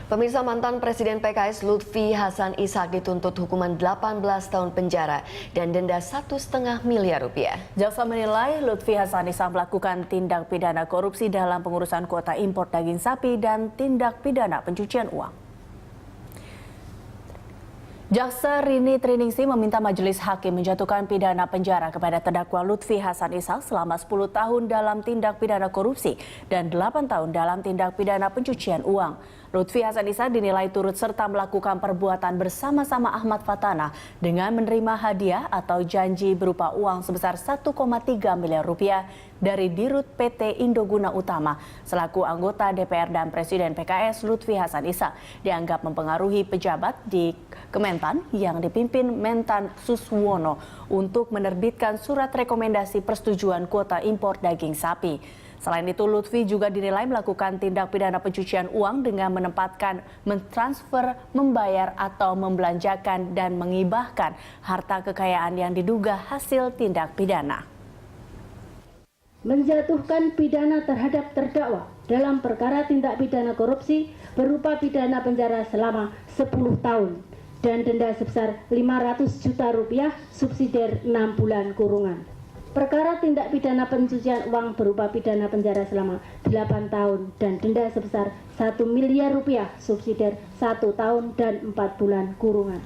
Pemirsa, mantan Presiden PKS Lutfi Hasan Ishak dituntut hukuman 18 tahun penjara dan denda 1,5 miliar rupiah. Jaksa menilai Lutfi Hasan Ishak melakukan tindak pidana korupsi dalam pengurusan kuota impor daging sapi dan tindak pidana pencucian uang. Jaksa Rini Triningsih meminta majelis hakim menjatuhkan pidana penjara kepada terdakwa Lutfi Hasan Ishak selama 10 tahun dalam tindak pidana korupsi dan 8 tahun dalam tindak pidana pencucian uang. Lutfi Hasan Ishak dinilai turut serta melakukan perbuatan bersama-sama Ahmad Fatana dengan menerima hadiah atau janji berupa uang sebesar 1,3 miliar rupiah dari Dirut PT Indoguna Utama selaku anggota DPR dan Presiden PKS Lutfi Hasan Ishak dianggap mempengaruhi pejabat di Kementan yang dipimpin Mentan Suswono untuk menerbitkan surat rekomendasi persetujuan kuota impor daging sapi. Selain itu, Lutfi juga dinilai melakukan tindak pidana pencucian uang dengan menempatkan, mentransfer, membayar atau membelanjakan dan mengibahkan harta kekayaan yang diduga hasil tindak pidana. Menjatuhkan pidana terhadap terdakwa dalam perkara tindak pidana korupsi berupa pidana penjara selama 10 tahun dan denda sebesar 500 juta rupiah subsidiar 6 bulan kurungan. Perkara tindak pidana pencucian uang berupa pidana penjara selama 8 tahun dan denda sebesar 1 miliar rupiah subsidiar 1 tahun dan 4 bulan kurungan.